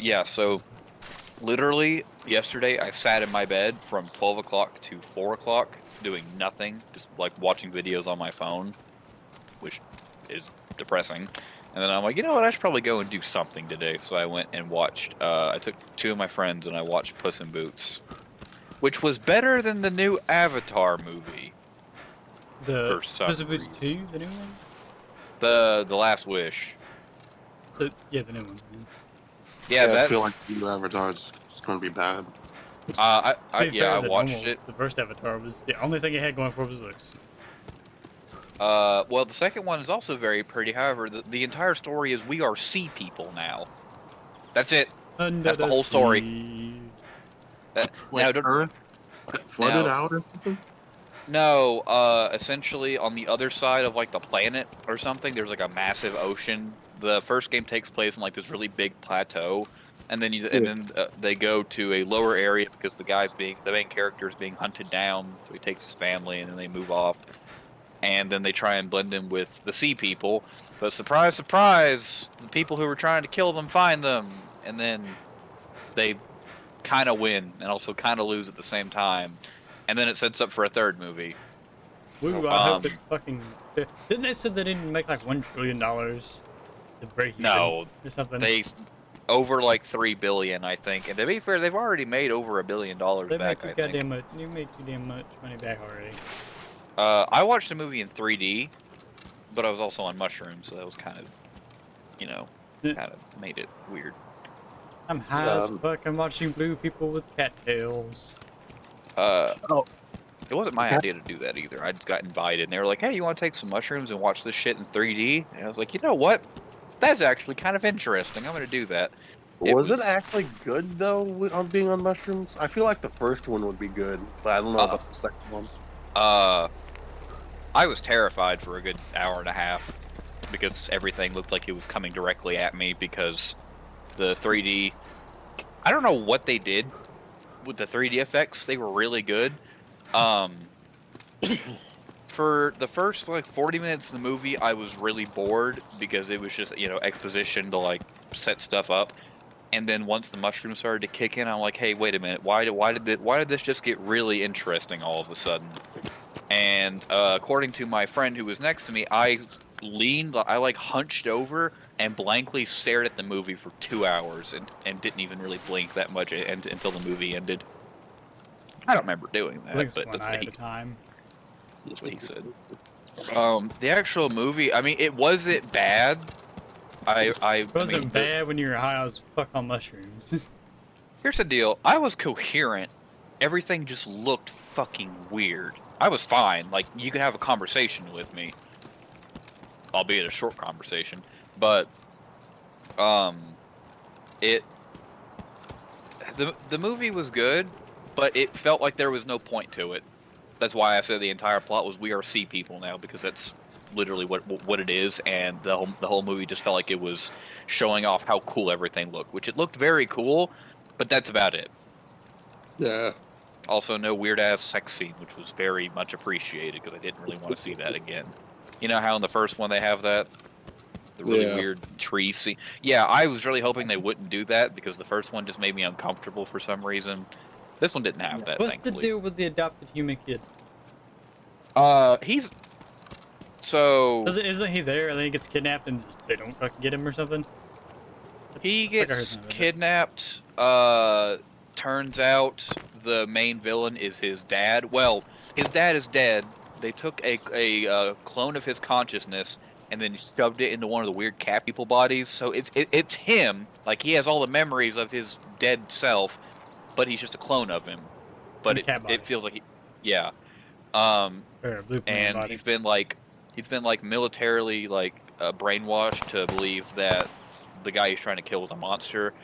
Yeah, so literally yesterday I sat in my bed from 12 o'clock to 4 o'clock doing nothing, just like watching videos on my phone, which is depressing. And then I'm like, you know what, I should probably go and do something today. So I went and watched, I took two of my friends and I watched Puss in Boots, which was better than the new Avatar movie The for some Puss in Boots reason. 2, the new one? The Last Wish. So, yeah, the new one. Yeah, Yeah, I that, feel like the new Avatar is going to be bad. To be yeah, fair, I the watched normal, it. the first Avatar was the only thing it had going for it was looks. Well, the second one is also very pretty. However, the entire story is we are sea people now. That's it. Under That's the the whole story. sea. Like Now, don't, Earth flooded now, out or something? no. Essentially, on the other side of like the planet or something, there's like a massive ocean. The first game takes place in like this really big plateau, and then Yeah. they go to a lower area because the main character is being hunted down. So he takes his family, and then they move off. And then they try and blend in with the sea people. But surprise, surprise, the people who were trying to kill them find them, and then they kind of win and also kind of lose at the same time. And then it sets up for a third movie. Woo, I hope it Um, fucking. Didn't they say they didn't make like $1 trillion to break even no, or something? they over like 3 billion, I think. And to be fair, they've already made over $1 billion They make back, too I think. goddamn much. You make too damn much money back already. I watched the movie in 3D, but I was also on mushrooms, so that was kind of, you know, kind of made it weird. I'm high as fuck. I'm watching blue people with cattails. Uh, Oh, It wasn't my okay. idea to do that either. I just got invited, and they were like, "Hey, you want to take some mushrooms and watch this shit in 3D?" And I was like, "You know what? That's actually kind of interesting. I'm going to do that." It Was it was, actually good though on being on mushrooms? I feel like the first one would be good, but I don't know uh, about the second one. uh, I was terrified for a good hour and a half because everything looked like it was coming directly at me because the 3D. I don't know what they did with the 3D effects. They were really good. Um, for the first like 40 minutes of the movie, I was really bored because it was just, exposition to like set stuff up. And then once the mushrooms started to kick in, I'm like, hey, wait a minute, why did this just get really interesting all of a sudden? And according to my friend who was next to me, I like hunched over and blankly stared at the movie for 2 hours and didn't even really blink that much until the movie ended. I don't remember doing I think that, it's but one eye at a time. that's what he said. The actual movie, I mean, it wasn't bad. It I mean, wasn't bad when you were high as fuck on mushrooms. here's the deal. I was coherent. Everything just looked fucking weird. I was fine. Like, you could have a conversation with me, albeit a short conversation. But, um, it, the movie was good, but it felt like there was no point to it. That's why I said the entire plot was we are sea people now, because that's literally what it is, and the whole movie just felt like it was showing off how cool everything looked, which it looked very cool, but that's about it. Yeah. Also, no weird ass sex scene, which was very much appreciated because I didn't really want to see that again. You know how in the first one they have the really Yeah. weird tree scene. Yeah, I was really hoping they wouldn't do that because the first one just made me uncomfortable for some reason. This one didn't have that, What's the thankfully. deal with the adopted human kid? He's so Isn't he there and then he gets kidnapped and just, they don't fucking get him or something? he I think I heard gets something about that. kidnapped. Turns out the main villain is his dad. Well, his dad is dead. They took a clone of his consciousness and then shoved it into one of the weird cat people bodies. So it's him. Like he has all the memories of his dead self, but he's just a clone of him. In But a cat it body. feels like yeah. Um, Or a blue man and body. he's been like militarily like brainwashed to believe that the guy he's trying to kill is a monster.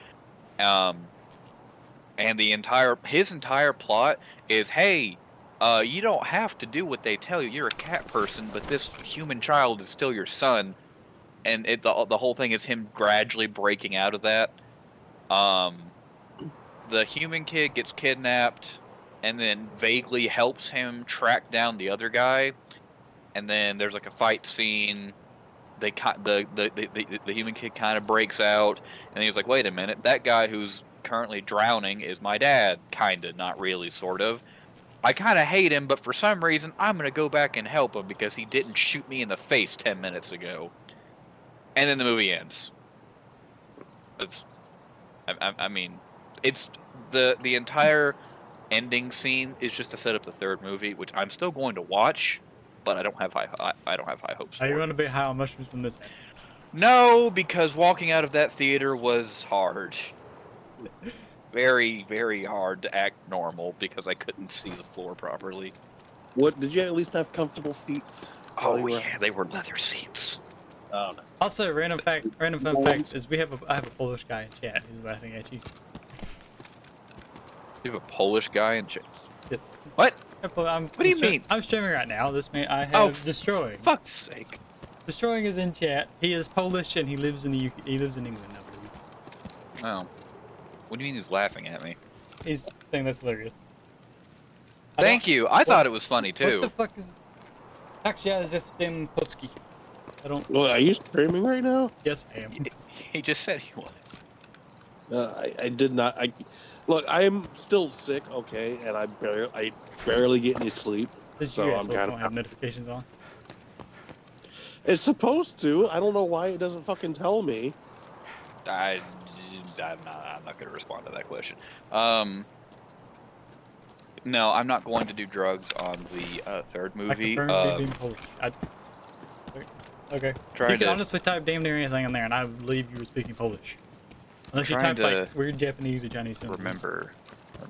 Um, and his entire plot is, hey, you don't have to do what they tell you. You're a cat person, but this human child is still your son. And the whole thing is him gradually breaking out of that. Um, the human kid gets kidnapped, and then vaguely helps him track down the other guy. And then there's like a fight scene the human kid kind of breaks out, and he's like, wait a minute, that guy who's currently drowning is my dad, kinda, not really, sort of. I kind of hate him, but for some reason, I'm gonna go back and help him because he didn't shoot me in the face 10 minutes ago. And then the movie ends. It's, I mean, it's the entire ending scene is just to set up the third movie, which I'm still going to watch, but I don't have high hopes Are you for. going to be high on mushrooms when this ends? No, because walking out of that theater was hard. Very, very hard to act normal because I couldn't see the floor properly. What did you at least have comfortable seats? while Oh you were- yeah, they were leather seats. Oh, no. Also, random fun fact is I have a Polish guy in chat who's laughing at you. You have a Polish guy in chat. Yeah. What? What do you mean? I'm streaming right now. This man I have Oh, Destroying. Fuck's sake. Destroying is in chat. He is Polish and he lives in the UK. He lives in England, I believe. Oh. What do you mean he's laughing at me? He's saying that's hilarious. Thank you. I thought it was funny too. What the fuck is? Actually, is just Dim Putski. I don't. Well, are you streaming right now? Yes, I am. He just said he was. I did not. Look. I'm still sick. Okay, and I barely get any sleep. This So you I'm assholes kind don't of. have notifications on. It's supposed to. I don't know why it doesn't fucking tell me. I'm not going to respond to that question. No, I'm not going to do drugs on the third I movie. confirm being Polish. Okay. Trying You can to- honestly type damn near anything in there, and I would believe you were speaking Polish. Unless you Trying type like to weird Japanese or Chinese symbols. I'm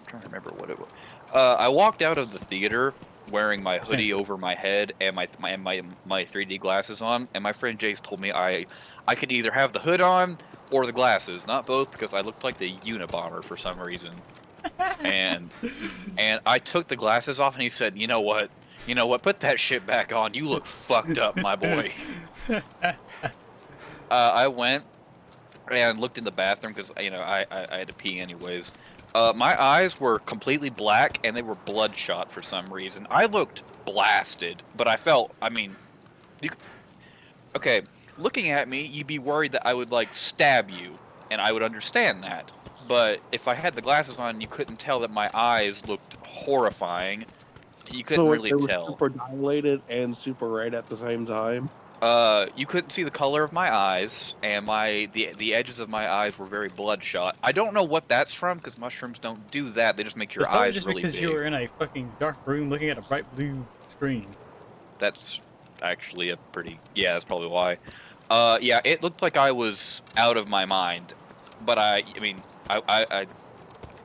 trying to remember what it was. I walked out of the theater wearing my hoodie over my head and my 3D glasses on, and my friend Jace told me I could either have the hood on or the glasses, not both, because I looked like the Unabomber for some reason. and I took the glasses off, and he said, "You know what? Put that shit back on. You look fucked up, my boy." I went and looked in the bathroom because I had to pee anyways. My eyes were completely black and they were bloodshot for some reason. I looked blasted, but I felt. I mean, okay, looking at me, you'd be worried that I would like stab you, and I would understand that. But if I had the glasses on, you couldn't tell that my eyes looked horrifying. You couldn't So really they were tell. super dilated and super red at the same time. You couldn't see the color of my eyes, and the edges of my eyes were very bloodshot. I don't know what that's from, because mushrooms don't do that. They just make your It's probably eyes just really because big. you were in a fucking dark room looking at a bright blue screen. That's actually a pretty... Yeah, that's probably why. Yeah, it looked like I was out of my mind. But I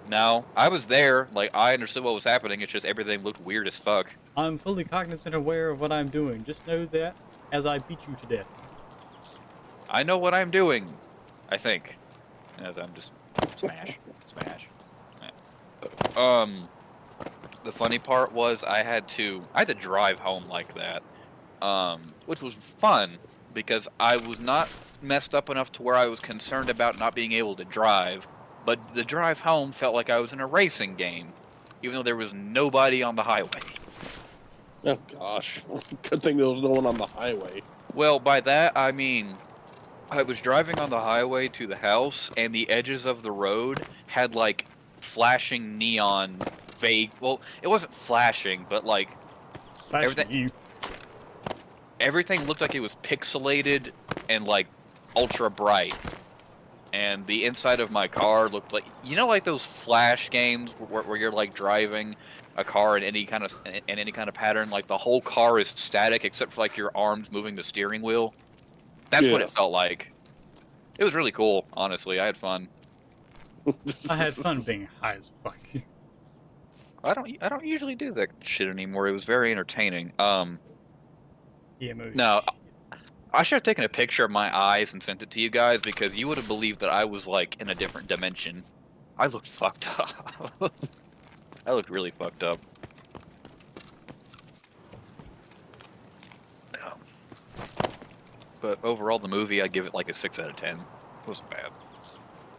no, I was there. Like, I understood what was happening. It's just everything looked weird as fuck. I'm fully cognizant and aware of what I'm doing. Just know that as I beat you to death. I know what I'm doing, I think. As I'm just smash. The funny part was I had to drive home like that, which was fun because I was not messed up enough to where I was concerned about not being able to drive, but the drive home felt like I was in a racing game, even though there was nobody on the highway. Oh gosh, good thing there was no one on the highway. Well, by that I mean I was driving on the highway to the house, and the edges of the road had like flashing neon vague. Well, it wasn't flashing, but like Flashing everything looked like it was pixelated and like ultra bright. And the inside of my car looked like, like those Flash games where you're like driving a car in any kind of pattern, like the whole car is static except for like your arms moving the steering wheel. That's what Yeah. it felt like. It was really cool, honestly. I had fun. I had fun being high as fuck. I don't usually do that shit anymore. It was very entertaining. EMO. No, I should have taken a picture of my eyes and sent it to you guys because you would have believed that I was like in a different dimension. I looked fucked up. I looked really fucked up. But overall, the movie, I give it like a 6 out of 10. It wasn't bad.